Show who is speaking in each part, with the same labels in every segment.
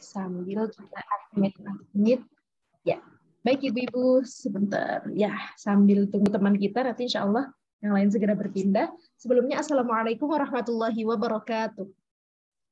Speaker 1: sambil kita admit. Ya, baik Ibu-Ibu, sebentar. Ya, sambil tunggu teman kita, nanti insya Allah yang lain segera berpindah. Sebelumnya, Assalamualaikum warahmatullahi wabarakatuh.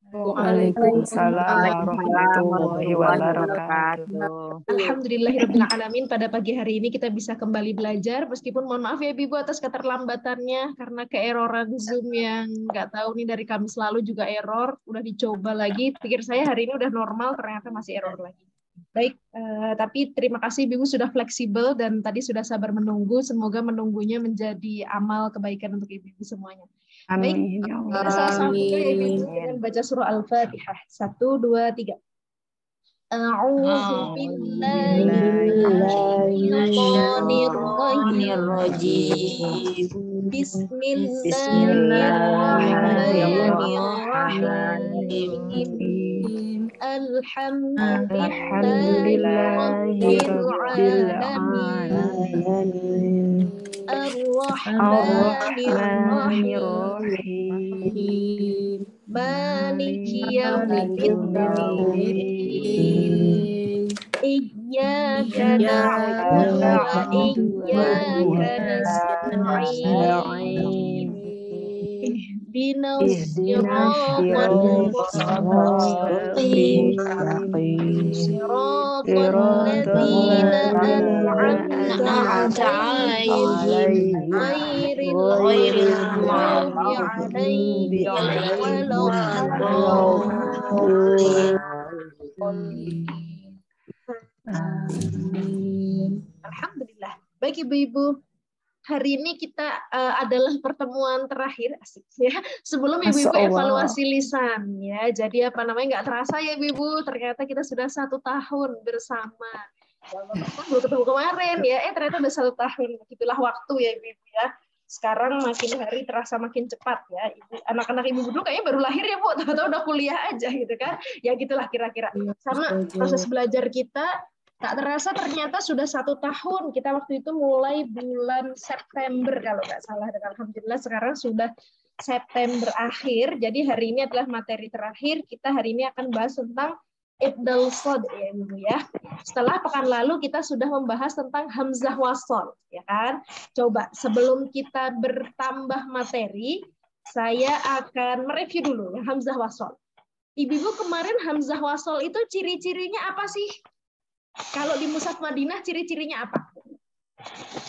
Speaker 2: Waalaikumsalam warahmatullahi wabarakatuh.
Speaker 1: Alhamdulillahirabbil alamin, pada pagi hari ini kita bisa kembali belajar meskipun mohon maaf ya Ibu atas keterlambatannya karena keeroran Zoom yang nggak tahu nih dari Kamis lalu juga error, udah dicoba lagi, pikir saya hari ini udah normal ternyata masih error lagi. Baik, tapi terima kasih Ibu sudah fleksibel dan tadi sudah sabar menunggu, semoga menunggunya menjadi amal kebaikan untuk Ibu semuanya. Baik, kita sama-sama buka ya Ibu dengan baca surah Al-Fatihah. 1, 2, 3. A'udzu billahi minasyaitonirrajim. Bismillahirrahmanirrahim. Alhamdulillahirabbil alamin. Ar-Rahmanir-Rahim. Maliki yaumiddin. Iyyaka na'budu wa iyyaka nasta'in. Ihdinas siratal mustaqim. Siratal ladzina an'amta 'alaihim ghairil maghdubi 'alaihim waladdallin. Alhamdulillah. Baik Ibu-Ibu, hari ini kita adalah pertemuan terakhir asik ya sebelum Ibu-Ibu evaluasi lisan ya. Jadi apa namanya nggak terasa ya Ibu-Ibu, ternyata kita sudah 1 tahun bersama. Belum ketemu kemarin ya, ternyata udah 1 tahun. Begitulah waktu ya Ibu-Ibu ya. Sekarang makin hari terasa makin cepat ya. Anak-anak Ibu dulu kayaknya baru lahir ya Bu, tahu-tahu udah kuliah aja gitu kan. Ya gitulah kira-kira. Sama proses belajar kita tak terasa ternyata sudah 1 tahun. Kita waktu itu mulai bulan September kalau nggak salah. Dan alhamdulillah sekarang sudah September akhir. Jadi hari ini adalah materi terakhir. Kita hari ini akan bahas tentang Ibdal Shad ya Ibu ya. Setelah pekan lalu kita sudah membahas tentang hamzah wasol ya kan. Coba sebelum kita bertambah materi, saya akan mereview dulu ya, hamzah wasol. Ibu-ibu kemarin hamzah wasol itu ciri-cirinya apa sih? Kalau di Mushaf Madinah ciri-cirinya apa?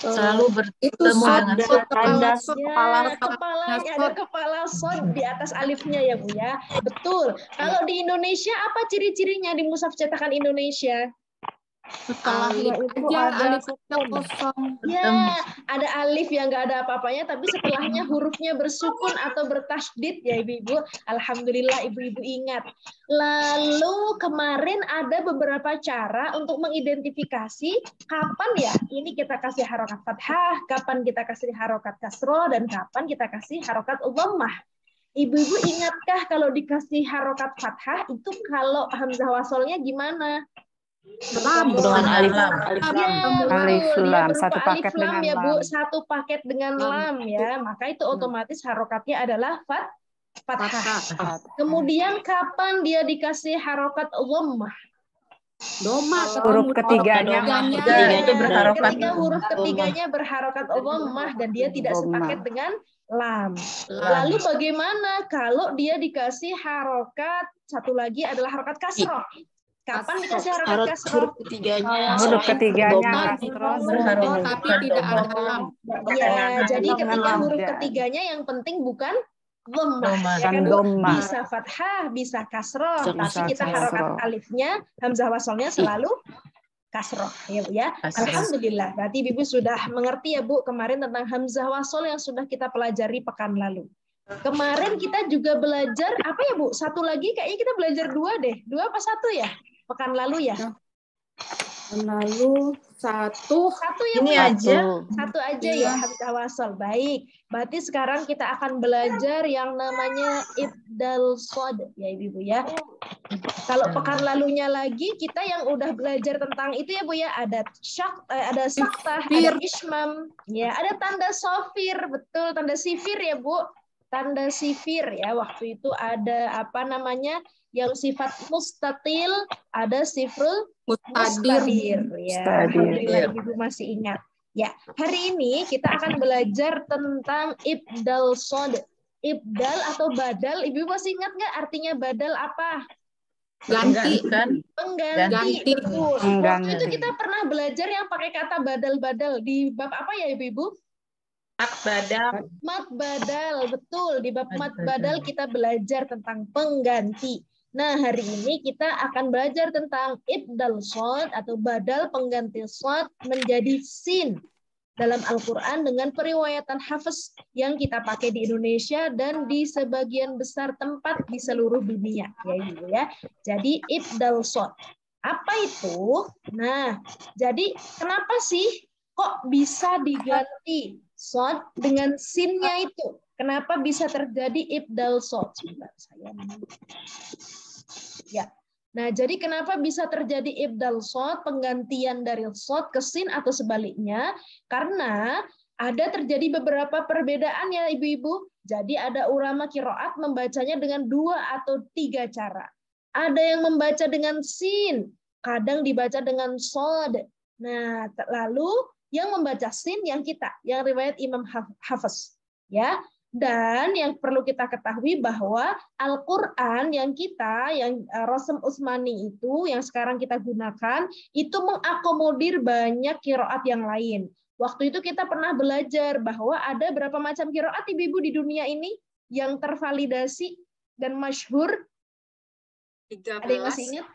Speaker 3: Selalu bertemu dengan
Speaker 1: kepalanya ada kepala shad di atas alifnya ya Bu ya. Betul. Kalau di Indonesia apa ciri-cirinya di Mushaf cetakan Indonesia?
Speaker 4: Setelahnya itu ada kosong.
Speaker 1: Ya, ada alif yang nggak ada apa-apanya, tapi setelahnya hurufnya bersukun atau bertasydid ya Ibu-Ibu. Alhamdulillah Ibu-Ibu ingat. Lalu kemarin ada beberapa cara untuk mengidentifikasi kapan ya ini kita kasih harokat fathah, kapan kita kasih harokat kasroh, dan kapan kita kasih harokat dhammah. Ibu-ibu ingatkah kalau dikasih harokat fathah itu kalau hamzah wasolnya gimana?
Speaker 3: Dengan alif lam.
Speaker 2: Alif lam, satu paket
Speaker 1: alif lam
Speaker 2: dengan
Speaker 1: ya
Speaker 2: lam.
Speaker 1: Bu, satu paket dengan lam ya. Maka itu otomatis harokatnya adalah fathah. Kemudian kapan dia dikasih harokat dhammah?
Speaker 2: Huruf ketiganya
Speaker 3: berharokat.
Speaker 1: Ketika huruf ketiganya berharokat dhammah dan dia tidak sepaket dengan lam. Lalu bagaimana kalau dia dikasih harokat satu lagi adalah harokat kasroh? Kapan dikasih harokat kasroh?
Speaker 3: Huruf ketiganya
Speaker 2: kasroh
Speaker 3: tapi tidak ada lam.
Speaker 1: Ya, jadi ketika huruf ketiganya yang penting bukan dhammah. Ya kan, bisa fathah, bisa kasroh, tapi kita harokat alifnya, hamzah wasolnya selalu kasroh ya Bu ya. Alhamdulillah. Berarti Ibu sudah mengerti ya Bu kemarin tentang hamzah wasol yang sudah kita pelajari pekan lalu. Kemarin kita juga belajar apa ya Bu? Satu lagi kayaknya kita belajar 2 deh. 2 apa 1 ya? Pekan lalu ya?
Speaker 4: Lalu satu
Speaker 1: ya
Speaker 3: ini
Speaker 1: Bu?
Speaker 3: aja.
Speaker 1: Satu aja ya hamzah wasol. Baik. Berarti sekarang kita akan belajar yang namanya ibdal shad ya Ibu ya. Kalau pekan lalunya lagi kita yang udah belajar tentang itu ya Bu ya, ada saktah, ada ismam, ya ada tanda sofir, betul tanda sifir ya Bu. tanda sifir ya. Waktu itu ada apa namanya yang sifat mustatil, ada sifrul mustadir ya. Alhamdulillah Ibu masih ingat. Ya, hari ini kita akan belajar tentang ibdal sod. Ibdal atau badal, Ibu masih ingat nggak artinya badal apa?
Speaker 4: Ganti kan?
Speaker 1: Pengganti. Betul. Waktu itu kita pernah belajar yang pakai kata badal-badal di bab apa ya Ibu? Mat badal, betul. Di bab mat badal kita belajar tentang pengganti. Nah, hari ini kita akan belajar tentang ibdal shad atau badal pengganti shad menjadi sin dalam Al-Quran dengan periwayatan Hafiz yang kita pakai di Indonesia dan di sebagian besar tempat di seluruh dunia. Ya, Ibu ya. Jadi ibdal shad. Apa itu? Nah, jadi kenapa sih kok bisa diganti shad dengan sinnya itu? Kenapa bisa terjadi ibdal shad? Sebentar, saya ya. Nah, jadi kenapa bisa terjadi ibdal shad, penggantian dari shad ke sin atau sebaliknya? Karena ada terjadi beberapa perbedaan ya Ibu-ibu. Jadi ada ulama qiraat membacanya dengan 2 atau 3 cara. Ada yang membaca dengan sin, kadang dibaca dengan shad. Nah, lalu yang membaca sin yang kita, yang riwayat Imam Hafiz. Ya. Dan yang perlu kita ketahui bahwa Al-Quran yang Rasm Utsmani itu, yang sekarang kita gunakan, itu mengakomodir banyak qiraat yang lain. Waktu itu kita pernah belajar bahwa ada berapa macam qiraat Ibu-ibu di dunia ini yang tervalidasi dan masyhur?
Speaker 4: 13.
Speaker 1: Ada yang masih ingat?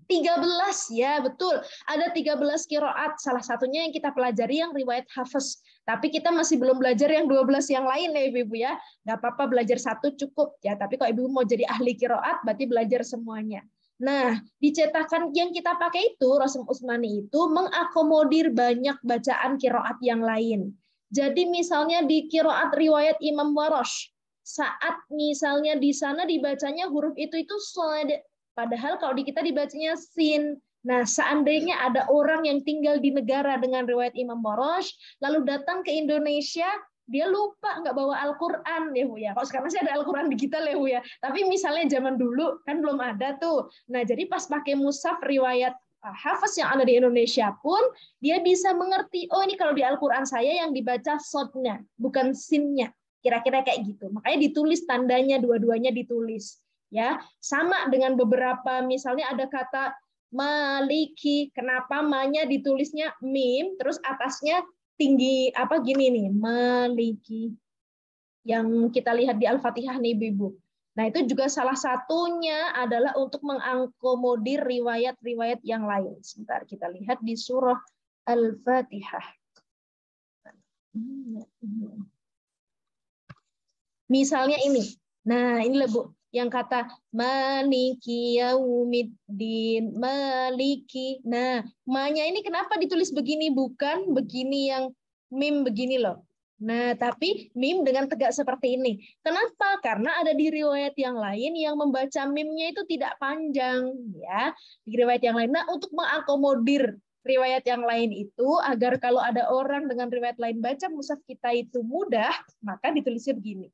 Speaker 1: 13, ya betul. Ada 13 qiraat. Salah satunya yang kita pelajari yang riwayat Hafiz. Tapi kita masih belum belajar yang 12 yang lain ya Ibu-ibu ya. Nggak apa-apa belajar 1 cukup ya. Tapi kalau Ibu mau jadi ahli qiraat berarti belajar semuanya. Nah, di cetakan yang kita pakai itu, Rasm Utsmani itu mengakomodir banyak bacaan qiraat yang lain. Jadi misalnya di qiraat riwayat Imam Warosh, saat misalnya di sana dibacanya huruf itu shad. Padahal kalau di kita dibacanya sin. Nah, seandainya ada orang yang tinggal di negara dengan riwayat Imam Warosh, lalu datang ke Indonesia, dia lupa nggak bawa Al-Quran ya Bu ya. Kalau sekarang sih ada Al-Quran digital ya Bu ya. Tapi misalnya zaman dulu kan belum ada tuh. Nah, jadi pas pakai mushaf riwayat Hafiz yang ada di Indonesia pun, dia bisa mengerti, oh ini kalau di Al-Quran saya yang dibaca shadnya, bukan sinnya. Kira-kira kayak gitu. Makanya ditulis tandanya, dua-duanya ditulis. Ya, sama dengan beberapa misalnya ada kata maliki, kenapa ma-nya ditulisnya mim terus atasnya tinggi apa gini nih, maliki. Yang kita lihat di Al-Fatihah nih Ibu. Nah, itu juga salah satunya adalah untuk mengakomodir riwayat-riwayat yang lain. Sebentar kita lihat di surah Al-Fatihah. Misalnya ini. Nah, inilah Bu yang kata maliki yaumiddin, maliki. Nah, ma-nya ini kenapa ditulis begini, bukan begini yang mim begini loh. Nah, tapi mim dengan tegak seperti ini. Kenapa? Karena ada di riwayat yang lain yang membaca mimnya itu tidak panjang ya. Di riwayat yang lain. Nah, untuk mengakomodir riwayat yang lain itu agar kalau ada orang dengan riwayat lain baca mushaf kita itu mudah, maka ditulisnya begini.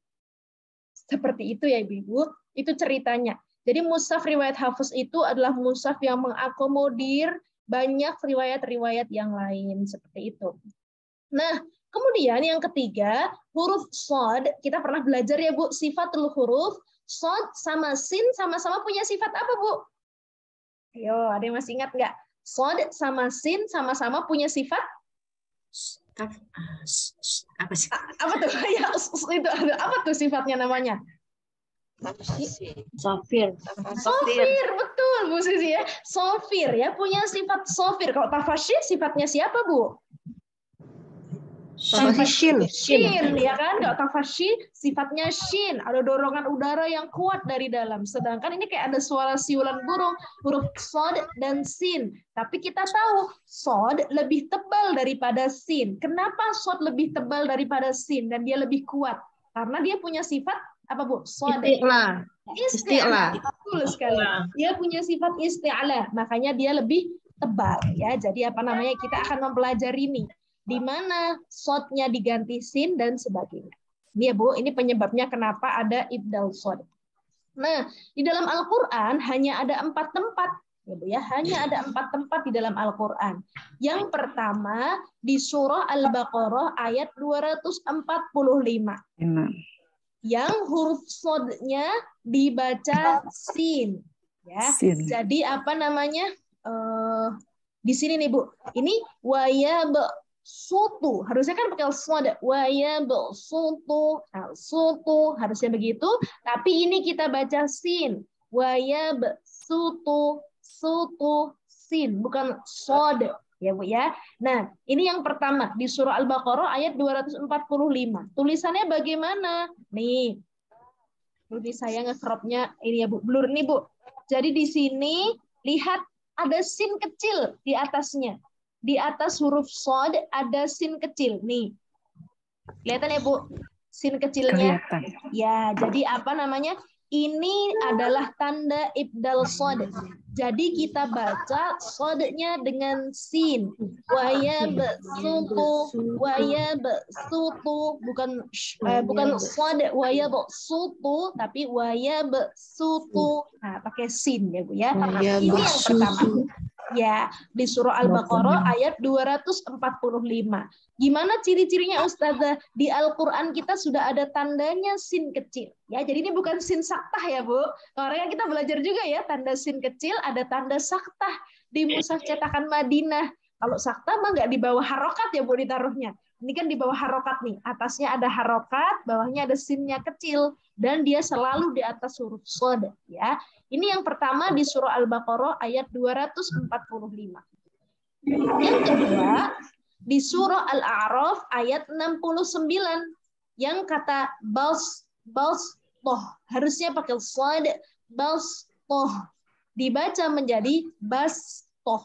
Speaker 1: Seperti itu ya Ibu. Itu ceritanya. Jadi mushaf riwayat Hafiz itu adalah mushaf yang mengakomodir banyak riwayat-riwayat yang lain seperti itu. Nah, kemudian yang ketiga, huruf shad, kita pernah belajar ya Bu, sifatul huruf, shad sama sin sama-sama punya sifat apa Bu? Ayo, ada yang masih ingat nggak? Shad sama sin sama-sama punya sifat?
Speaker 3: Apa sih?
Speaker 1: Apa tuh? Ya, itu apa tuh sifatnya namanya?
Speaker 3: Sofir.
Speaker 1: Sofir, betul Bu Sisi ya. Sofir ya, punya sifat sofir. Kalau tafasyin sifatnya siapa Bu?
Speaker 2: Shin.
Speaker 1: Shin ya kan? Kalau tafasyin sifatnya shin, ada dorongan udara yang kuat dari dalam. Sedangkan ini kayak ada suara siulan burung, huruf shad dan sin. Tapi kita tahu shad lebih tebal daripada sin. Kenapa shad lebih tebal daripada sin dan dia lebih kuat? Karena dia punya sifat apa Bu?
Speaker 3: Isti'la.
Speaker 1: Isti'la. Betul sekali. Dia punya sifat isti'la, makanya dia lebih tebal ya. Jadi apa namanya? Kita akan mempelajari ini di mana shadnya diganti sin dan sebagainya. Ini ya Bu, ini penyebabnya kenapa ada ibdal shad. Nah, di dalam Al-Quran hanya ada 4 tempat. Ya Bu ya, hanya ada 4 tempat di dalam Al-Quran. Yang pertama di surah Al-Baqarah ayat 245. Yang huruf sodnya dibaca sin. Ya,
Speaker 2: Sin.
Speaker 1: jadi apa namanya? Di sini nih Bu, ini waya sutu, harusnya kan pakai sod, waya sutu, sutu harusnya begitu, tapi ini kita baca sin, waya sutu, sutu, sin, bukan sod, ya Bu ya. Nah, ini yang pertama di surah Al-Baqarah ayat 245. Tulisannya bagaimana? Nih, ini saya nge-cropnya ini ya Bu, blur nih Bu. Jadi di sini lihat ada sin kecil di atasnya. Di atas huruf shad ada sin kecil. Nih. Kelihatan ya, Bu? Sin kecilnya.
Speaker 2: Kelihatan.
Speaker 1: Ya, jadi apa namanya? Ini adalah tanda ibdal shad. Jadi kita baca shadnya dengan sin. Waya besutu, waya besutu, bukan shad waya besutu, tapi waya besutu. Nah, pakai sin ya, Bu ya. Ini yang pertama. Ya, di surah Al-Baqarah ayat 245. Gimana ciri-cirinya Ustazah? Di Al-Quran kita sudah ada tandanya sin kecil. Ya, jadi ini bukan sin saktah ya, Bu. Karena kita belajar juga ya, tanda sin kecil ada tanda saktah di mushaf cetakan Madinah. Kalau saktah mah nggak di bawah harokat ya, Bu, ditaruhnya. Ini kan di bawah harokat nih. Atasnya ada harokat, bawahnya ada sinnya kecil. Dan dia selalu di atas huruf shad. Ya. Ini yang pertama di surah Al-Baqarah ayat 245. Yang kedua, di surah Al-A'raf ayat 69. Yang kata toh, harusnya pakai shad, toh. Dibaca menjadi toh.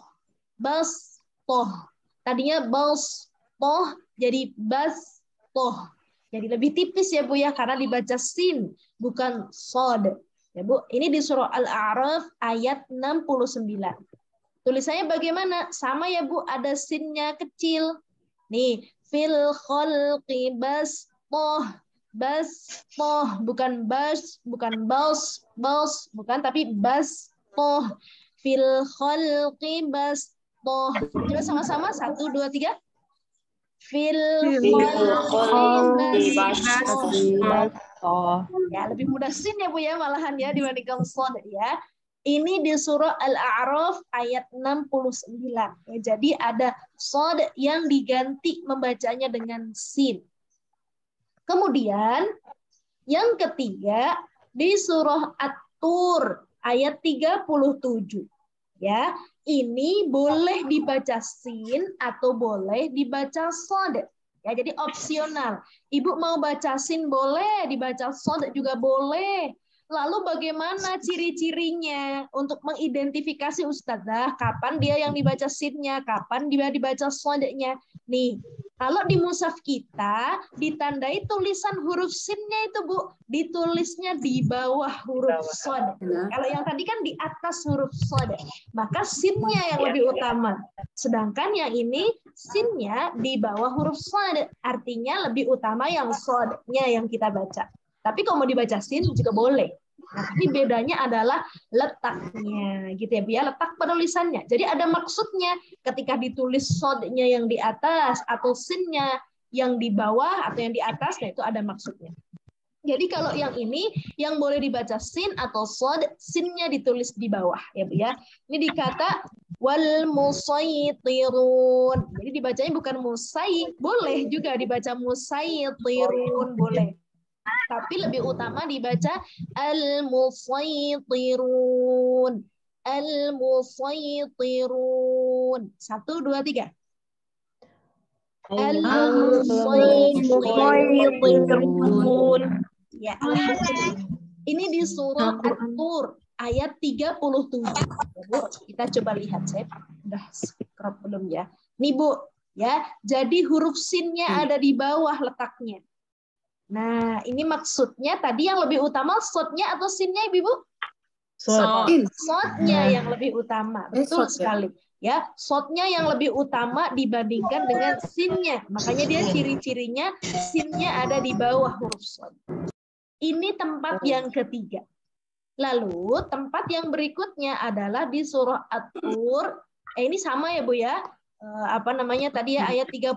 Speaker 1: Tadinya toh jadi toh. Jadi lebih tipis ya Bu ya, karena dibaca sin, bukan shad. Ya Bu, ini di surah Al-A'raf ayat 69. Tulisannya bagaimana? Sama ya Bu, ada sinnya kecil. Nih, fil khalqi bastoh, bukan bukan, tapi bastoh. Fil khalqi bastoh. Coba sama-sama, 1, 2, 3. Fil khalqi bastoh. Ya, lebih mudah sin ya Bu ya, malahan ya dibandingkan shad ya. Ini di surah Al-A'raf ayat 69. Ya, jadi ada shad yang diganti membacanya dengan sin. Kemudian yang ketiga di surah At-Tur ayat 37. Ya, ini boleh dibaca sin atau boleh dibaca shad. Ya, jadi opsional. Ibu mau baca sin boleh, dibaca shad juga boleh. Lalu bagaimana ciri-cirinya untuk mengidentifikasi Ustazah kapan dia yang dibaca sinnya, kapan dia dibaca shadnya. Nih, kalau di mushaf kita ditandai tulisan huruf sinnya itu Bu, ditulisnya di bawah huruf shad. Kalau yang tadi kan di atas huruf shad, maka sinnya yang lebih utama. Sedangkan yang ini sinnya di bawah huruf shad, artinya lebih utama yang shadnya yang kita baca. Tapi kalau mau dibaca sin juga boleh. Nah, tapi bedanya adalah letaknya, gitu ya Bu ya, letak penulisannya. Jadi ada maksudnya ketika ditulis shadnya yang di atas atau sinnya yang di bawah atau yang di atas, nah itu ada maksudnya. Jadi kalau yang ini yang boleh dibaca sin atau shad, sinnya ditulis di bawah ya Bu ya. Ini dikata wal musaytirun. Jadi dibacanya bukan musay, boleh juga dibaca musaytirun, boleh. Tapi lebih utama dibaca al-musaytirun. Al-musaytirun. 1, 2, 3. Al-musaytirun. Ya. Ini di surah At-Tur ayat 37. Bu, kita coba lihat, saya udah scrub belum ya? Nih Bu, ya. Jadi huruf sinnya ada di bawah letaknya. Nah, ini maksudnya tadi yang lebih utama shadnya atau sinnya Ibu? Shadnya yang lebih utama. Betul sekali. Ya, shotnya yang lebih utama dibandingkan dengan sinnya. Makanya dia ciri-cirinya sinnya ada di bawah huruf shot. Ini tempat yang ketiga. Lalu tempat yang berikutnya adalah di surah At-Tur. Ini sama ya Bu ya. Apa namanya tadi ya ayat 37.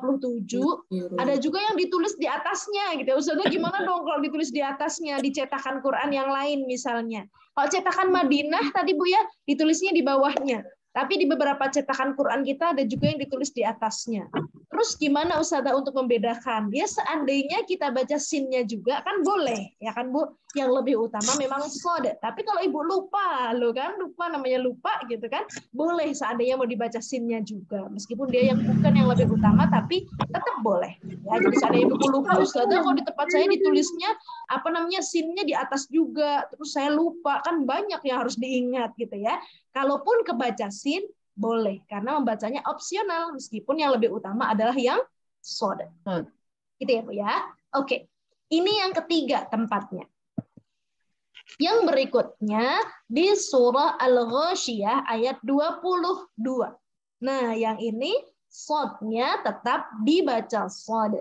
Speaker 1: Ada juga yang ditulis di atasnya gitu. Ustazah gimana dong kalau ditulis di atasnya di cetakan Quran yang lain misalnya. Kalau cetakan Madinah tadi Bu ya ditulisnya di bawahnya. Tapi di beberapa cetakan Quran kita ada juga yang ditulis di atasnya. Terus gimana Ustazah untuk membedakan? Ya seandainya kita baca sinnya juga kan boleh, ya kan Bu? Yang lebih utama memang shod. Tapi kalau Ibu lupa, lo kan lupa namanya lupa gitu kan? Boleh seandainya mau dibaca sinnya juga. Meskipun dia yang bukan yang lebih utama tapi tetap boleh. Ya, jadi seandainya Ibu lupa Ustazah kok di tempat saya ditulisnya apa namanya sinnya di atas juga. Terus saya lupa, kan banyak yang harus diingat gitu ya. Kalaupun kebaca sin, boleh. Karena membacanya opsional, meskipun yang lebih utama adalah yang shod. Gitu ya, Bu ya. Oke. Ini yang ketiga tempatnya. Yang berikutnya di surah Al-Ghasyiyah ayat 22. Nah, yang ini shod-nya tetap dibaca shod.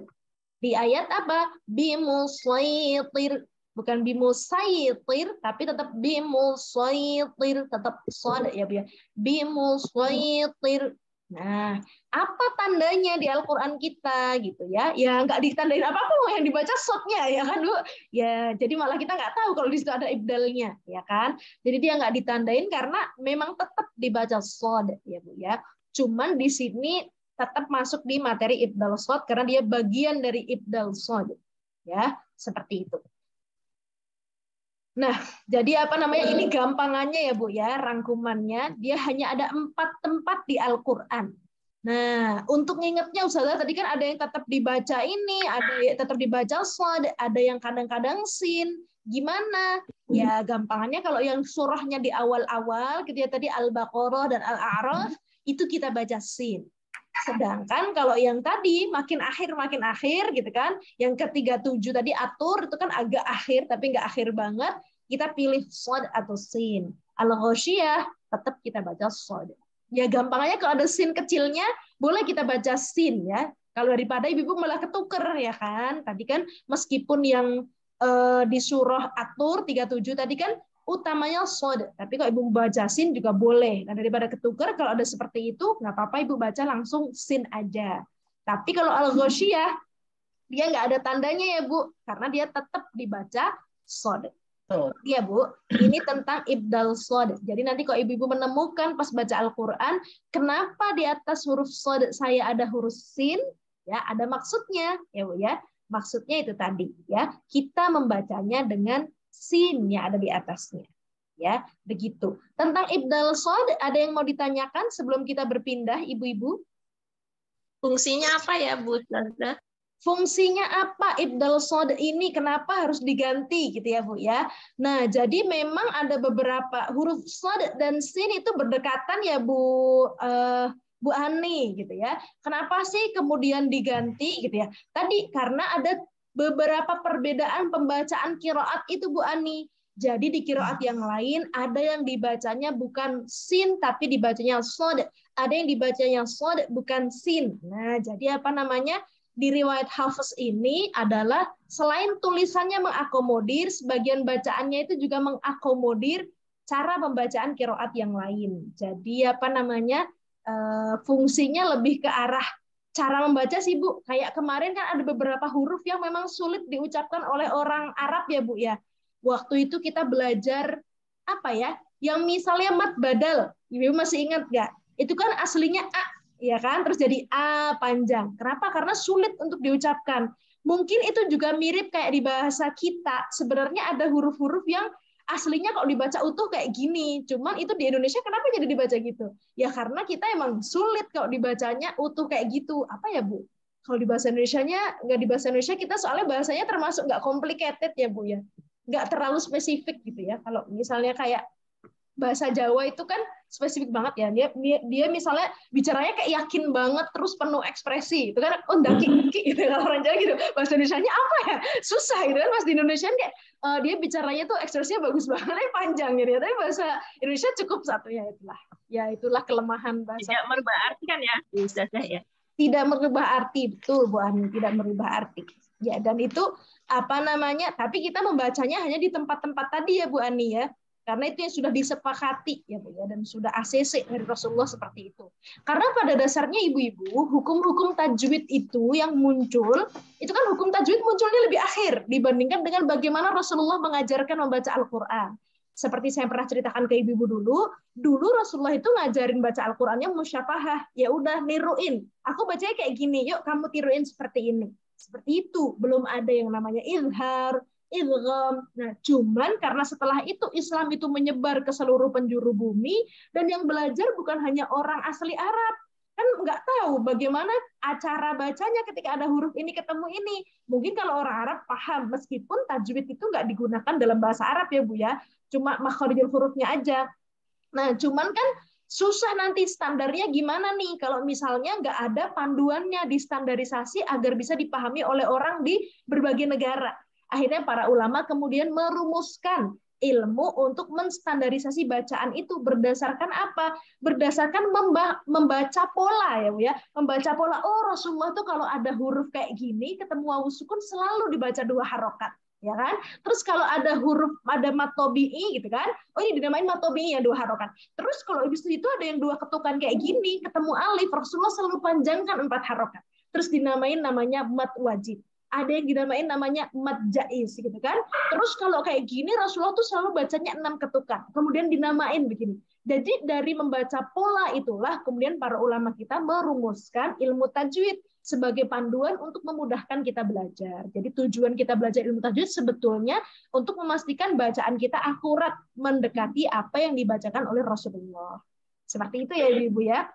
Speaker 1: Di ayat apa? Bimusaytir. Bukan bimusaytir, tapi tetap bimusaytir, tetap shod ya Bu ya. Bimusaytir. Nah, apa tandanya di Al-Qur'an kita gitu ya? Ya nggak ditandain apa-apa yang dibaca shod-nya ya kan Bu? Ya, jadi malah kita nggak tahu kalau di situ ada ibdalnya ya kan? Jadi dia nggak ditandain karena memang tetap dibaca shod ya Bu ya. Cuman di sini tetap masuk di materi ibdal shod karena dia bagian dari ibdal shod. Ya, seperti itu. Nah, jadi apa namanya? Ini gampangannya ya Bu ya, rangkumannya. Dia hanya ada 4 tempat di Al-Qur'an. Nah, untuk ngingetnya Ustazah tadi kan ada yang tetap dibaca ini, ada yang tetap dibaca shod, ada yang kadang-kadang sin. Gimana? Ya, gampangannya kalau yang surahnya di awal-awal, gitu ya tadi Al-Baqarah dan Al-A'raf, itu kita baca sin. Sedangkan kalau yang tadi makin akhir gitu kan, yang ke-37 tadi atur itu kan agak akhir tapi nggak akhir banget, kita pilih shod atau sin. Al-Ghasyiyah tetap kita baca shod. Ya gampangannya kalau ada sin kecilnya boleh kita baca sin ya. Kalau daripada ibu malah ketuker ya kan. Tadi kan meskipun yang di surah At-Tur 37 tadi kan utamanya shod, tapi kalau ibu baca sin juga boleh. Nah daripada ketukar kalau ada seperti itu nggak apa-apa ibu baca langsung sin aja. Tapi kalau Al-Ghasyiyah dia nggak ada tandanya ya Bu, karena dia tetap dibaca shod. Iya Bu, ini tentang ibdal shod. Jadi nanti kalau ibu-ibu menemukan pas baca Al-Quran, kenapa di atas huruf shod saya ada huruf sin? Ya ada maksudnya ya Bu ya. Maksudnya itu tadi ya kita membacanya dengan sin yang ada di atasnya. Ya, begitu. Tentang ibdal shod ada yang mau ditanyakan sebelum kita berpindah ibu-ibu?
Speaker 3: Fungsinya apa ya Bu?
Speaker 1: Fungsinya apa ibdal shod ini? Kenapa harus diganti gitu ya Bu ya? Nah, jadi memang ada beberapa huruf shod dan sin itu berdekatan ya Bu Ani gitu ya. Kenapa sih kemudian diganti gitu ya? Tadi karena ada beberapa perbedaan pembacaan qiraat itu Bu Ani. Jadi di qiraat yang lain ada yang dibacanya bukan sin tapi dibacanya shod. Ada yang dibacanya shod bukan sin. Nah, jadi apa namanya? Di riwayat Hafiz ini adalah selain tulisannya mengakomodir, sebagian bacaannya itu juga mengakomodir cara pembacaan qiraat yang lain. Jadi apa namanya? Fungsinya lebih ke arah cara membaca sih Bu. Kayak kemarin kan ada beberapa huruf yang memang sulit diucapkan oleh orang Arab ya Bu ya. Waktu itu kita belajar apa ya? Yang misalnya mad badal. Ibu masih ingat nggak? Itu kan aslinya a, ya kan? Terus jadi a panjang. Kenapa? Karena sulit untuk diucapkan. Mungkin itu juga mirip kayak di bahasa kita. Sebenarnya ada huruf-huruf yang aslinya kalau dibaca utuh kayak gini, cuman itu di Indonesia kenapa jadi dibaca gitu? Ya karena kita emang sulit kalau dibacanya utuh kayak gitu. Apa ya Bu? Kalau di bahasa Indonesianya, nggak di bahasa Indonesia kita soalnya bahasanya termasuk nggak complicated ya Bu ya. Nggak terlalu spesifik gitu ya. Kalau misalnya kayak bahasa Jawa itu kan spesifik banget ya. Dia misalnya bicaranya kayak yakin banget, terus penuh ekspresi. Itu kan, oh daki gitu kalau orang Jawa gitu. Bahasa Indonesianya apa ya? Susah gitu kan. Mas di Indonesia kayak dia bicaranya tuh ekspresinya bagus banget, panjang gitu ya. Tapi bahasa Indonesia cukup satu ya itulah. Ya itulah kelemahan bahasa.
Speaker 3: Tidak merubah arti kan ya, Ustazah ya.
Speaker 1: Tidak merubah arti, betul Bu Ani, tidak merubah arti. Ya, dan itu apa namanya? Tapi kita membacanya hanya di tempat-tempat tadi ya Bu Ani ya. Karena itu yang sudah disepakati ya Bu ya, dan sudah ACC dari Rasulullah seperti itu. Karena pada dasarnya ibu-ibu, hukum-hukum tajwid itu yang muncul, itu kan hukum tajwid munculnya lebih akhir dibandingkan dengan bagaimana Rasulullah mengajarkan membaca Al-Qur'an. Seperti saya pernah ceritakan ke ibu-ibu dulu Rasulullah itu ngajarin baca Al-Qur'annya musyafahah. Ya udah niruin. Aku bacanya kayak gini, yuk kamu tiruin seperti ini. Seperti itu, belum ada yang namanya izhar, idgham. Nah, cuman karena setelah itu Islam itu menyebar ke seluruh penjuru bumi dan yang belajar bukan hanya orang asli Arab. Kan nggak tahu bagaimana cara bacanya ketika ada huruf ini ketemu ini. Mungkin kalau orang Arab paham, meskipun tajwid itu nggak digunakan dalam bahasa Arab ya Bu ya, cuma makharijul hurufnya aja. Nah, cuman kan susah nanti standarnya gimana nih kalau misalnya nggak ada panduannya distandarisasi agar bisa dipahami oleh orang di berbagai negara. Akhirnya para ulama kemudian merumuskan ilmu untuk menstandarisasi bacaan itu berdasarkan apa? Berdasarkan membaca pola ya Bu ya. Membaca pola, oh Rasulullah itu kalau ada huruf kayak gini ketemu wawu sukun selalu dibaca 2 harokat. Ya kan? Terus kalau ada huruf, ada mat tobi'i gitu kan, oh ini dinamain mat tobi'i ya 2 harokat. Terus kalau habis itu ada yang 2 ketukan kayak gini, ketemu alif, Rasulullah selalu panjangkan 4 harokat. Terus dinamain namanya mat wajib. Ada yang dinamain namanya mat jaiz gitu kan. Terus kalau kayak gini Rasulullah tuh selalu bacanya 6 ketukan. Kemudian dinamain begini. Jadi dari membaca pola itulah kemudian para ulama kita merumuskan ilmu tajwid sebagai panduan untuk memudahkan kita belajar. Jadi tujuan kita belajar ilmu tajwid sebetulnya untuk memastikan bacaan kita akurat mendekati apa yang dibacakan oleh Rasulullah. Seperti itu ya Ibu ya.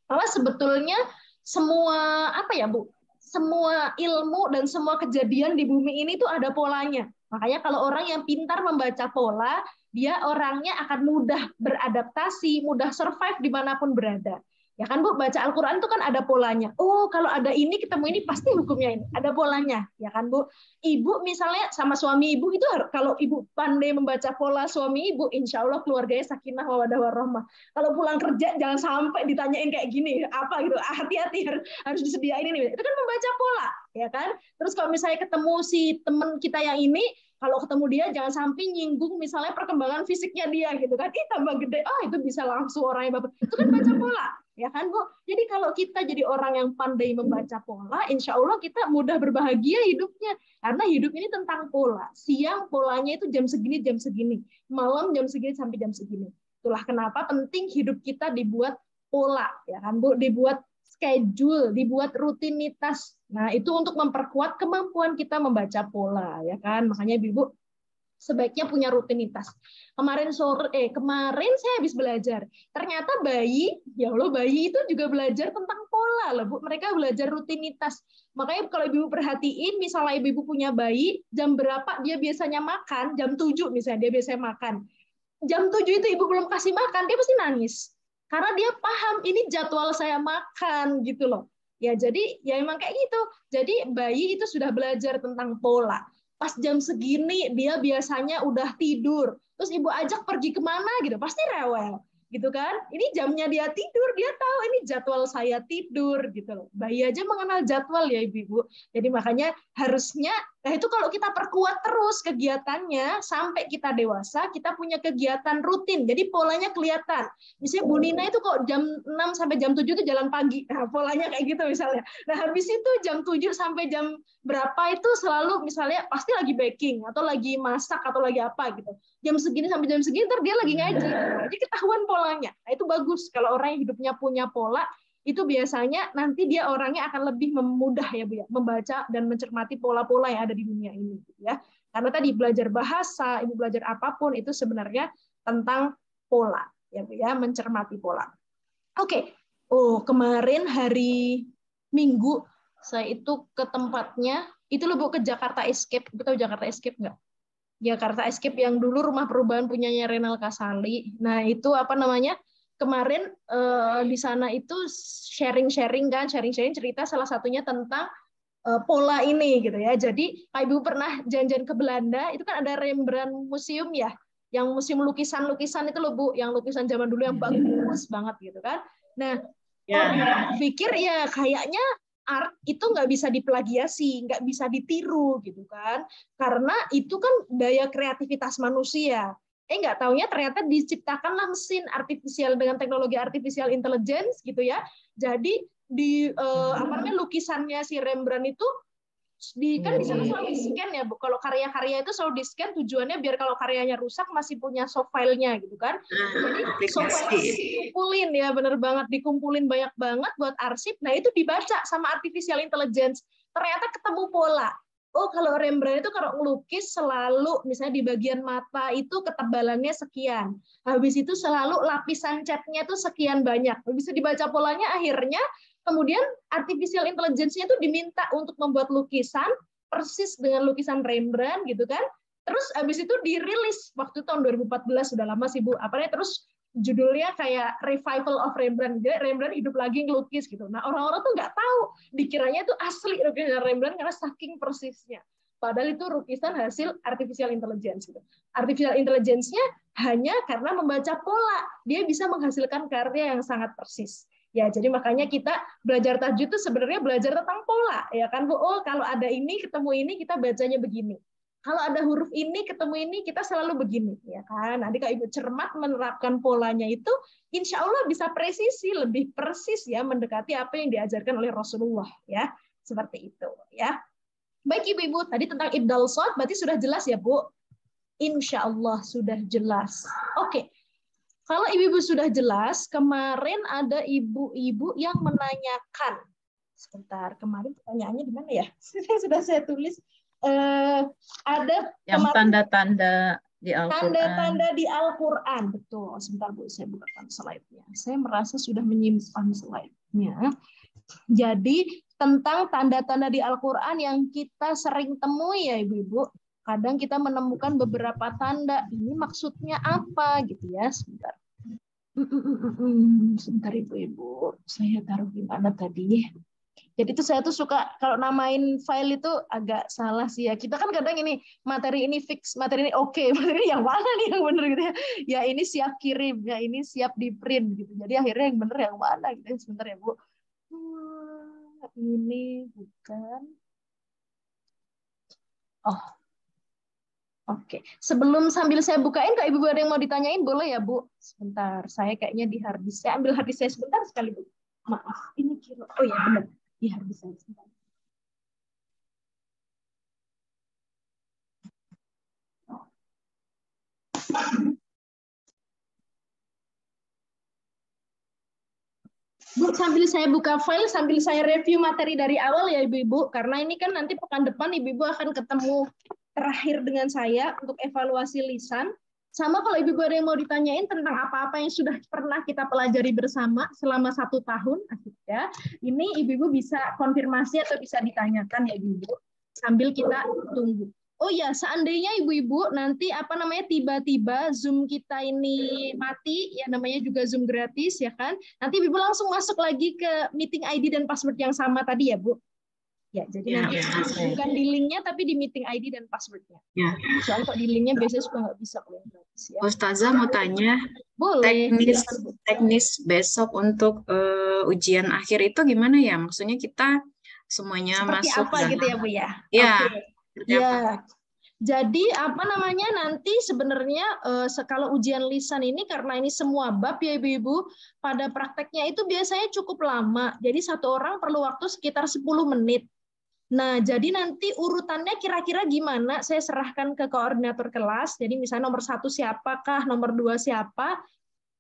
Speaker 1: Karena sebetulnya semua apa ya Bu? Semua ilmu dan semua kejadian di bumi ini tuh ada polanya. Makanya kalau orang yang pintar membaca pola, dia orangnya akan mudah beradaptasi, mudah survive dimanapun berada. Ya kan Bu, baca Al-Quran itu kan ada polanya. Oh, kalau ada ini ketemu ini pasti hukumnya ini. Ada polanya, ya kan Bu. Ibu misalnya sama suami ibu itu kalau ibu pandai membaca pola suami ibu, insya Allah keluarganya sakinah mawaddah warahmah. Kalau pulang kerja jangan sampai ditanyain kayak gini, apa gitu. Hati-hati harus disediain ini. Itu kan membaca pola, ya kan. Terus kalau misalnya ketemu si teman kita yang ini, kalau ketemu dia jangan sampai nyinggung misalnya perkembangan fisiknya dia gitu kan. Tambah gede, itu bisa langsung orangnya baper. Itu kan baca pola. Ya kan Bu? Jadi kalau kita jadi orang yang pandai membaca pola, insya Allah kita mudah berbahagia hidupnya. Karena hidup ini tentang pola. Siang polanya itu jam segini, malam jam segini sampai jam segini. Itulah kenapa penting hidup kita dibuat pola, ya kan Bu? Dibuat schedule, dibuat rutinitas. Nah itu untuk memperkuat kemampuan kita membaca pola, ya kan? Makanya Ibu sebaiknya punya rutinitas. Kemarin saya habis belajar. Ternyata bayi, ya Allah bayi itu juga belajar tentang pola loh Bu. Mereka belajar rutinitas. Makanya kalau ibu perhatiin, misalnya ibu punya bayi, jam berapa dia biasanya makan, jam 7 misalnya dia biasanya makan. Jam 7 itu ibu belum kasih makan, dia pasti nangis. Karena dia paham ini jadwal saya makan gitu loh. Ya jadi ya emang kayak gitu. Jadi bayi itu sudah belajar tentang pola. Pas jam segini dia biasanya udah tidur. Terus ibu ajak pergi kemana gitu, pasti rewel. Gitu kan? Ini jamnya dia tidur, dia tahu ini jadwal saya tidur gitu loh. Bayi aja mengenal jadwal ya Ibu. Jadi makanya harusnya itu kalau kita perkuat terus kegiatannya sampai kita dewasa, kita punya kegiatan rutin. Jadi polanya kelihatan. Misalnya Bu Nina itu kok jam 6 sampai jam 7 itu jalan pagi. Nah, polanya kayak gitu misalnya. Nah, habis itu jam 7 sampai jam berapa itu selalu misalnya pasti lagi baking atau lagi masak atau lagi apa gitu. Jam segini sampai jam segini ntar dia lagi ngaji. Jadi ketahuan polanya. Nah, itu bagus kalau orang yang hidupnya punya pola, itu biasanya nanti dia orangnya akan lebih mudah ya Bu ya, membaca dan mencermati pola-pola yang ada di dunia ini gitu ya. Karena tadi belajar bahasa, ibu belajar apapun itu sebenarnya tentang pola ya Bu ya, mencermati pola. Oke. Oh, kemarin hari Minggu saya itu ke tempatnya, itu loh Bu, ke Jakarta Escape. Ibu tahu Jakarta Escape nggak? Jakarta Escape yang dulu rumah perubahan punyanya Renal Kasali. Nah, itu apa namanya? kemarin di sana itu sharing-sharing cerita salah satunya tentang pola ini gitu ya. Jadi Kak Ibu pernah janjian ke Belanda, itu kan ada Rembrandt Museum ya, yang museum lukisan-lukisan itu loh Bu, yang lukisan zaman dulu yang bagus banget gitu kan. Nah, orang pikir ya kayaknya art itu nggak bisa diplagiasi, nggak bisa ditiru gitu kan, karena itu kan daya kreativitas manusia. Nggak taunya ternyata diciptakanlah mesin artifisial dengan teknologi artificial intelligence gitu ya. Jadi di lukisannya si Rembrandt itu kan di sana selalu di-scan ya Bu. Kalau karya-karya itu selalu di-scan tujuannya biar kalau karyanya rusak masih punya soft file-nya gitu kan. Jadi soft file dikumpulin ya, bener banget, dikumpulin banyak banget buat arsip. Nah itu dibaca sama artificial intelligence. Ternyata ketemu pola. Oh kalau Rembrandt itu kalau ngelukis selalu misalnya di bagian mata itu ketebalannya sekian. Habis itu selalu lapisan catnya itu sekian banyak. Bisa dibaca polanya, akhirnya kemudian artificial intelligence-nya itu diminta untuk membuat lukisan persis dengan lukisan Rembrandt gitu kan. Terus habis itu dirilis waktu tahun 2014, sudah lama sih Bu. Terus judulnya kayak Revival of Rembrandt. Jadi Rembrandt hidup lagi ngelukis gitu. Nah, orang-orang tuh nggak tahu, dikiranya itu asli lukisan Rembrandt karena saking persisnya. Padahal itu lukisan hasil artificial intelligence gitu. Artificial intelligence-nya hanya karena membaca pola, dia bisa menghasilkan karya yang sangat persis. Ya, jadi makanya kita belajar tahajud itu sebenarnya belajar tentang pola, ya kan Bu? Oh, kalau ada ini ketemu ini kita bacanya begini. Kalau ada huruf ini ketemu ini kita selalu begini, ya kan? Nanti kalau Ibu cermat menerapkan polanya itu, insya Allah bisa presisi, lebih persis ya mendekati apa yang diajarkan oleh Rasulullah, ya seperti itu, ya. Baik Ibu-ibu, tadi tentang ibdal shad, berarti sudah jelas ya Bu? Insya Allah sudah jelas. Oke. Kalau ibu-ibu sudah jelas, kemarin ada ibu-ibu yang menanyakan. Sebentar, kemarin pertanyaannya di mana ya? Sudah saya tulis. Ada
Speaker 4: yang tanda-tanda di Al-Quran.
Speaker 1: Tanda-tanda di Al-Quran, betul. Sebentar Bu, saya bukakan slide-nya. Saya merasa sudah menyimpan slide-nya. Jadi tentang tanda-tanda di Al-Quran yang kita sering temui ya ibu-ibu. Kadang kita menemukan beberapa tanda, ini maksudnya apa gitu ya, sebentar. Sebentar Ibu-ibu, saya taruh di mana tadi? Jadi itu saya tuh suka kalau namain file itu agak salah sih ya. Kita kan kadang ini materi ini fix, materi ini oke, materi ini yang mana nih yang benar gitu ya. Ya ini siap kirim, ya ini siap di print gitu. Jadi akhirnya yang benar yang mana gitu. Sebentar ya Bu. Ini bukan. Oh. Oke, sebelum sambil saya bukain, Kak Ibu ada yang mau ditanyain, boleh ya Bu? Sebentar, saya kayaknya di harddisk. Saya ambil harddisk saya sebentar sekali Bu. Maaf, ini kilo. Oh ya benar, di harddisk saya sebentar. Bu, sambil saya buka file, sambil saya review materi dari awal ya Ibu-Ibu, karena ini kan nanti pekan depan Ibu-Ibu akan ketemu terakhir dengan saya untuk evaluasi lisan. Sama kalau Ibu-Ibu ada yang mau ditanyain tentang apa-apa yang sudah pernah kita pelajari bersama selama 1 tahun, ya. Ini Ibu-Ibu bisa konfirmasi atau bisa ditanyakan ya Ibu-Ibu, sambil kita tunggu. Oh ya, seandainya Ibu-Ibu nanti tiba-tiba Zoom kita ini mati, ya namanya juga Zoom gratis ya kan. Nanti Ibu langsung masuk lagi ke meeting ID dan password yang sama tadi ya Bu. Ya, jadi nanti bukan di linknya tapi di meeting ID dan passwordnya.
Speaker 4: Ya.
Speaker 1: Soalnya kok di linknya biasanya suka nggak bisa kalau yang gratis ya.
Speaker 4: Ustazah mau tanya,
Speaker 1: boleh.
Speaker 4: Teknis besok untuk ujian akhir itu gimana ya? Maksudnya kita semuanya
Speaker 1: seperti
Speaker 4: masuk
Speaker 1: apa gitu ya Bu ya?
Speaker 4: Ya.
Speaker 1: Okay. Ya. Jadi nanti sebenarnya kalau ujian lisan ini karena ini semua bab ya Ibu-ibu, pada prakteknya itu biasanya cukup lama. Jadi satu orang perlu waktu sekitar 10 menit. Nah, jadi nanti urutannya kira-kira gimana? Saya serahkan ke koordinator kelas. Jadi misalnya nomor 1 siapakah, nomor 2 siapa.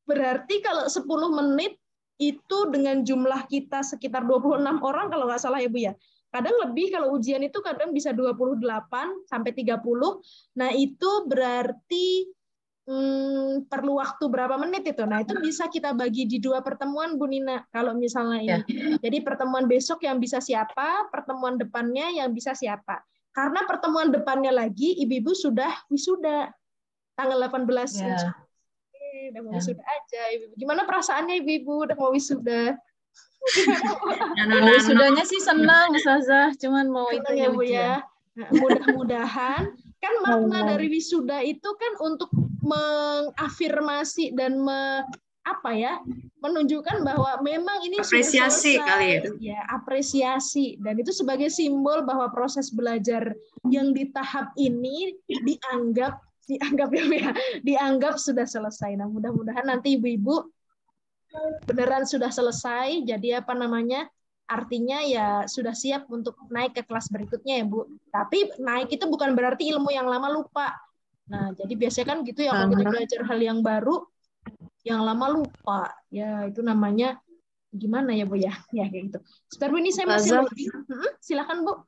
Speaker 1: Berarti kalau 10 menit itu dengan jumlah kita sekitar 26 orang kalau nggak salah ya Bu ya. Kadang lebih kalau ujian itu kadang bisa 28 sampai 30. Nah, itu berarti perlu waktu berapa menit itu? Nah, itu bisa kita bagi di 2 pertemuan, Bu Nina. Kalau misalnya ini. Ya. Jadi pertemuan besok yang bisa siapa, pertemuan depannya yang bisa siapa. Karena pertemuan depannya lagi, Ibu-ibu sudah wisuda tanggal 18. Ya. Ini udah mau wisuda aja. Ibu. Gimana perasaannya Ibu-ibu udah mau wisuda?
Speaker 3: Wisudanya sih senang, Ustazah. Cuman mau
Speaker 1: Senang
Speaker 3: itu
Speaker 1: ya Bu
Speaker 3: ujian.
Speaker 1: ya. Nah, mudah-mudahan kan makna dari wisuda itu kan untuk mengafirmasi dan menunjukkan bahwa memang ini
Speaker 4: Apresiasi
Speaker 1: sudah
Speaker 4: kali
Speaker 1: selesai. Ya, apresiasi. Dan itu sebagai simbol bahwa proses belajar yang di tahap ini dianggap sudah selesai. Nah, mudah-mudahan nanti ibu-ibu beneran sudah selesai. Jadi artinya ya sudah siap untuk naik ke kelas berikutnya ya Bu. Tapi naik itu bukan berarti ilmu yang lama lupa. Nah, jadi biasanya kan gitu ya kalau kita belajar hal yang baru, yang lama lupa. Ya, itu namanya gimana ya Bu ya? Ya kayak gitu. Sebentar Bu, ini saya masih loading. Silakan Bu.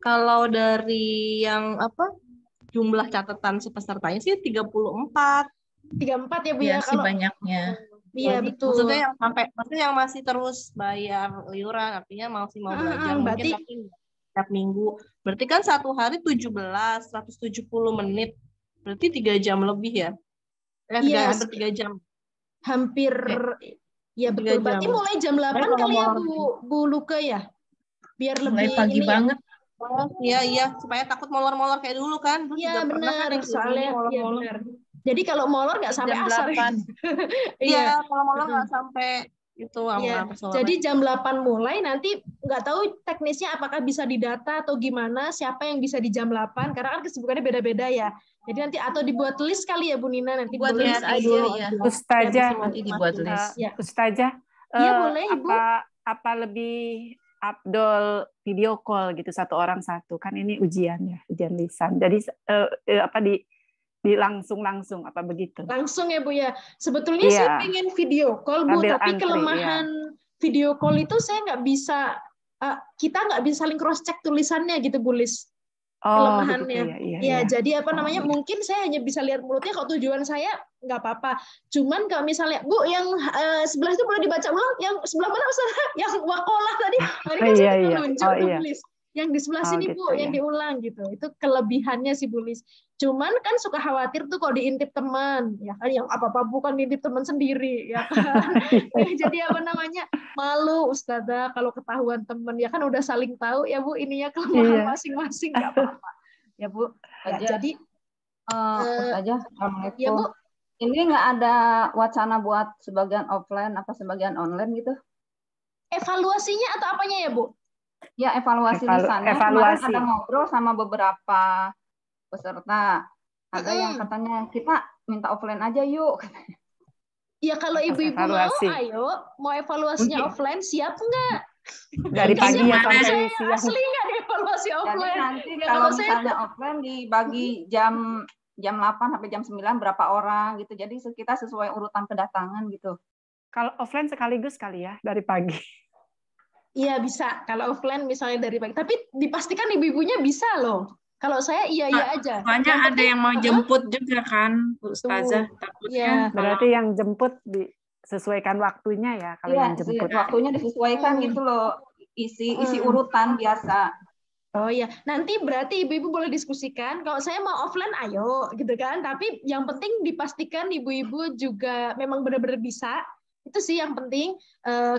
Speaker 5: Kalau dari yang jumlah catatan pesertanya sih 34.
Speaker 1: 34 ya Bu
Speaker 3: Ya,
Speaker 1: ya
Speaker 3: sih
Speaker 1: kalau
Speaker 3: banyaknya.
Speaker 1: Iya, betul.
Speaker 5: Maksudnya yang masih terus bayar iuran, artinya masih mau belajar mungkin tapi setiap minggu. Berarti kan satu hari 170 menit. Berarti 3 jam lebih ya? Hampir 3 jam.
Speaker 1: Hampir ya betul. Berarti mulai jam 8 kali ya Bu Luke ya? Biar lebih
Speaker 3: pagi
Speaker 1: ini
Speaker 3: banget.
Speaker 5: Iya, supaya takut molor-molor kayak dulu kan.
Speaker 1: Iya benar,
Speaker 5: kan
Speaker 1: soalnya iya benar. Jadi kalau molor nggak sampai
Speaker 3: Jam
Speaker 1: asar.
Speaker 3: 8.
Speaker 5: Iya, kalau molor nggak sampai itu.
Speaker 1: Iya. Jadi jam 8 mulai, nanti nggak tahu teknisnya apakah bisa didata atau gimana, siapa yang bisa di jam 8, karena kan kesibukannya beda-beda ya. Jadi nanti atau dibuat list kali ya Bu Nina, nanti
Speaker 3: buat list aja ya.
Speaker 2: Ustazah,
Speaker 3: Nanti dibuat list.
Speaker 2: Ustazah,
Speaker 1: iya boleh Ibu.
Speaker 2: apa lebih Abdul video call gitu, satu orang satu, kan ini ujian ya, ujian lisan. Jadi di langsung apa begitu?
Speaker 1: Langsung ya Bu ya. Sebetulnya sih pengen video call Bu, tapi kelemahan video call itu saya nggak bisa, kita nggak bisa saling cross check tulisannya gitu Bu Lis. Kelemahannya. Ya, jadi mungkin saya hanya bisa lihat mulutnya. Kalau tujuan saya nggak apa-apa. Cuman kalau misalnya Bu yang sebelah itu boleh dibaca ulang, yang sebelah mana Ustaz? Yang wakolah tadi kan saya tunjuk Bu Lis. Yang di sebelah sini
Speaker 2: gitu,
Speaker 1: Bu, yang diulang gitu. Itu kelebihannya sih Bu Lis. Cuman kan suka khawatir tuh kalau diintip teman, ya kan yang apa-apa bukan diintip teman sendiri, ya kan. Jadi malu Ustazah kalau ketahuan teman, ya kan udah saling tahu ya Bu, ininya kelemahan masing-masing, nggak apa-apa. Ya Bu. Ya, jadi
Speaker 6: Ustazah, Assalamualaikum.
Speaker 1: Ya Bu.
Speaker 6: Ini nggak ada wacana buat sebagian offline apa sebagian online gitu?
Speaker 1: Evaluasinya atau apanya ya Bu?
Speaker 6: Ya, evaluasi lisannya. Kemarin ada ngobrol sama beberapa peserta. Ada yang katanya kita minta offline aja yuk.
Speaker 1: Ya kalau ibu-ibu mau evaluasinya offline, siap nggak?
Speaker 2: Dari pagi sampai siang.
Speaker 1: Asli nggak dievaluasi offline?
Speaker 6: Jadi nanti kalau misalnya offline dibagi jam 8 sampai jam 9 berapa orang gitu. Jadi kita sesuai urutan kedatangan gitu.
Speaker 2: Kalau offline sekaligus kali ya, dari pagi.
Speaker 1: Iya bisa, kalau offline misalnya dari pagi. Tapi dipastikan ibu-ibunya bisa loh. Kalau saya iya aja.
Speaker 4: Soalnya ada yang mau jemput juga kan, Ustazah. Takutnya.
Speaker 2: Berarti yang jemput disesuaikan waktunya ya, kalau yang jemput.
Speaker 6: Waktunya disesuaikan gitu loh, isi urutan biasa.
Speaker 1: Oh iya, nanti berarti ibu-ibu boleh diskusikan. Kalau saya mau offline, ayo, gitu kan. Tapi yang penting dipastikan ibu-ibu juga memang benar-benar bisa. Itu sih yang penting.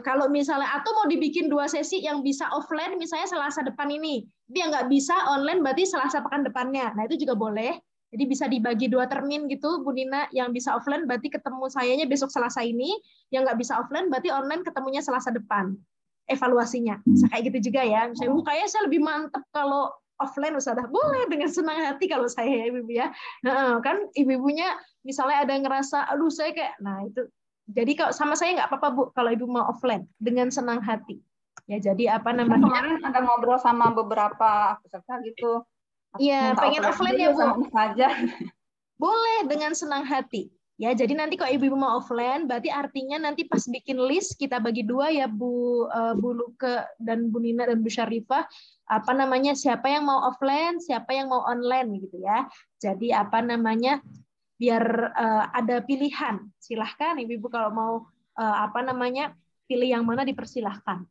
Speaker 1: Kalau misalnya atau mau dibikin 2 sesi yang bisa offline, misalnya Selasa depan ini, tapi yang nggak bisa online berarti Selasa pekan depannya. Nah itu juga boleh. Jadi bisa dibagi 2 termin gitu, Bu Nina. Yang bisa offline berarti ketemu sayanya besok Selasa ini. Yang nggak bisa offline berarti online ketemunya Selasa depan. Evaluasinya bisa kayak gitu juga ya. Misalnya kayaknya saya lebih mantep kalau offline, Ustazah. Boleh dengan senang hati kalau saya ibu ya. Nah, kan ibu-ibunya misalnya ada yang ngerasa, aduh saya kayak, nah itu. Jadi kalau sama saya nggak apa-apa Bu, kalau ibu mau offline dengan senang hati. Ya jadi
Speaker 6: Kemarin ada ngobrol sama beberapa peserta gitu.
Speaker 1: Iya, pengen offline ya Bu.
Speaker 6: Saja.
Speaker 1: Boleh dengan senang hati. Ya, jadi nanti kalau ibu-ibu mau offline, berarti artinya nanti pas bikin list kita bagi 2 ya Bu Luke dan Bu Nina dan Bu Syarifah. Siapa yang mau offline, siapa yang mau online gitu ya. Jadi biar ada pilihan. Silahkan ibu-ibu kalau mau pilih yang mana dipersilahkan.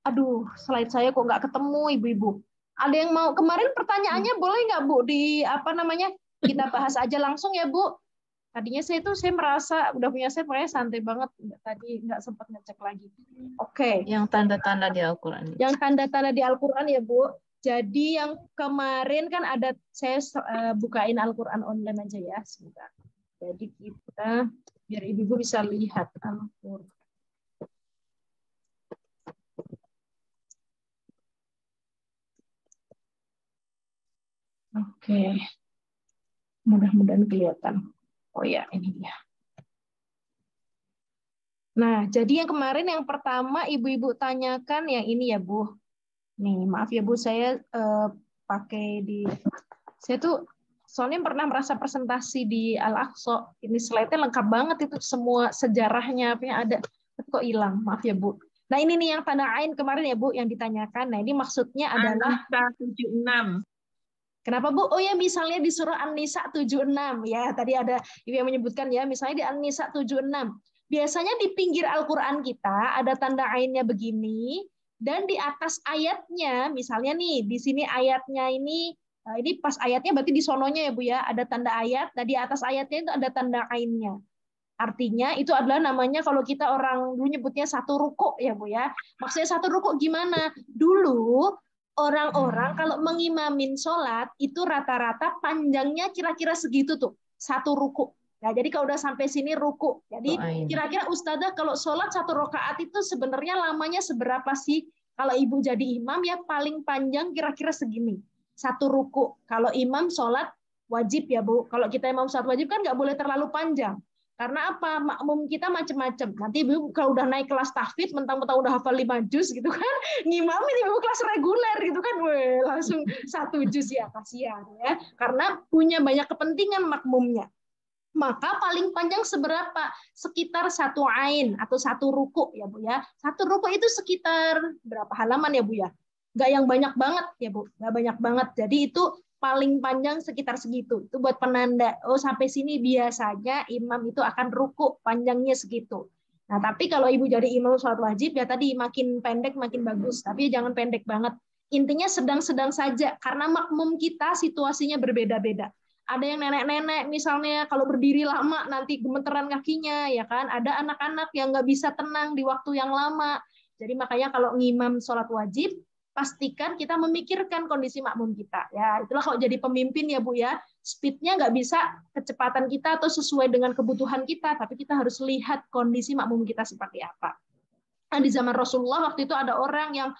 Speaker 1: Aduh, slide saya kok nggak ketemu ibu-ibu. Ada yang mau kemarin pertanyaannya boleh nggak Bu kita bahas aja langsung ya Bu. Tadinya saya merasa udah punya set, makanya santai banget. Tadi nggak sempat ngecek lagi. Oke.
Speaker 3: Yang tanda-tanda di Al-Quran.
Speaker 1: Yang tanda-tanda di Al-Quran ya Bu. Jadi yang kemarin kan ada, saya bukain Al-Quran online aja ya, sebentar. Jadi kita, biar ibu-ibu bisa lihat Al-Quran. Oke. Mudah-mudahan kelihatan. Oh ya, ini dia. Nah, jadi yang kemarin yang pertama ibu-ibu tanyakan yang ini ya, Bu. Nih, maaf ya, Bu, saya pakai di... Saya tuh soalnya pernah merasa presentasi di Al-Aqsa. Ini slide-nya lengkap banget itu, semua sejarahnya, apa yang ada. Tapi kok hilang, maaf ya, Bu. Nah, ini nih yang tanda ain kemarin ya, Bu, yang ditanyakan. Nah, ini maksudnya adalah...
Speaker 3: An-Nisa 76.
Speaker 1: Kenapa, Bu? Oh ya, misalnya di surah An-Nisa 76. Ya, tadi ada Ibu yang menyebutkan ya, misalnya di An-Nisa 76. Biasanya di pinggir Al-Quran kita ada tanda ainnya begini, dan di atas ayatnya, misalnya nih, di sini ayatnya ini pas ayatnya berarti di sononya ya, Bu ya, ada tanda ayat, dan di atas ayatnya itu ada tanda ainnya. Artinya itu adalah namanya, kalau kita orang dulu nyebutnya satu ruku ya, Bu ya. Maksudnya satu ruku gimana? Dulu orang-orang kalau mengimamin sholat itu rata-rata panjangnya kira-kira segitu tuh, satu ruku. Nah, jadi kalau udah sampai sini ruku. Jadi kira-kira Ustazah kalau sholat satu rakaat itu sebenarnya lamanya seberapa sih? Kalau ibu jadi imam ya paling panjang kira-kira segini, satu ruku. Kalau imam sholat wajib ya, Bu. Kalau kita imam sholat wajib kan nggak boleh terlalu panjang. Karena apa? Makmum kita macam-macam. Nanti ibu kalau udah naik kelas tahfidz, mentang-mentang udah hafal 5 juz gitu kan, ngimamin ibu kelas reguler gitu kan, weh, langsung 1 juz ya, kasihan ya. Karena punya banyak kepentingan makmumnya. Maka paling panjang seberapa? Sekitar 1 ain atau 1 ruku ya, Bu ya. 1 ruku itu sekitar berapa halaman ya, Bu ya? Nggak yang banyak banget ya, Bu. Nggak banyak banget. Jadi itu paling panjang sekitar segitu. Itu buat penanda, oh sampai sini biasanya imam itu akan ruku panjangnya segitu. Nah, tapi kalau ibu jadi imam sholat wajib ya tadi makin pendek makin bagus, tapi jangan pendek banget. Intinya sedang-sedang saja, karena makmum kita situasinya berbeda-beda. Ada yang nenek-nenek misalnya kalau berdiri lama nanti gemeteran kakinya, ya kan? Ada anak-anak yang nggak bisa tenang di waktu yang lama. Jadi makanya kalau ngimam sholat wajib, pastikan kita memikirkan kondisi makmum kita. Ya, itulah kalau jadi pemimpin ya, Bu ya. Speednya nggak bisa kecepatan kita atau sesuai dengan kebutuhan kita, tapi kita harus lihat kondisi makmum kita seperti apa. Nah, di zaman Rasulullah waktu itu ada orang yang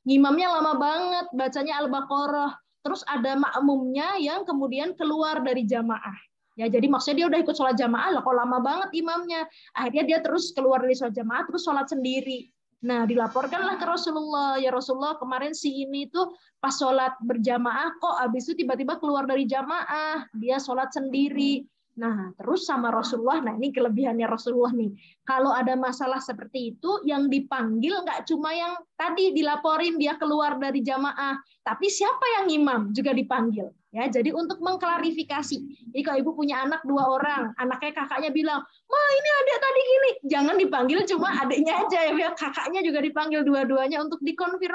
Speaker 1: ngimamnya lama banget, bacanya Al-Baqarah. Terus ada makmumnya yang kemudian keluar dari jamaah. Ya, jadi maksudnya dia udah ikut sholat jamaah, lah kok lama banget imamnya. Akhirnya dia terus keluar dari sholat jamaah, terus sholat sendiri. Nah, dilaporkanlah ke Rasulullah, ya Rasulullah kemarin si ini tuh pas sholat berjamaah kok abis itu tiba-tiba keluar dari jamaah, dia sholat sendiri. Nah, terus sama Rasulullah, nah ini kelebihannya Rasulullah nih. Kalau ada masalah seperti itu, yang dipanggil nggak cuma yang tadi dilaporin dia keluar dari jamaah, tapi siapa yang imam juga dipanggil. Ya, jadi untuk mengklarifikasi. Jadi kalau ibu punya anak 2 orang, anaknya kakaknya bilang, "Ma, ini adik tadi gini." Jangan dipanggil cuma adiknya aja ya, kakaknya juga dipanggil dua-duanya untuk dikonfirmasi.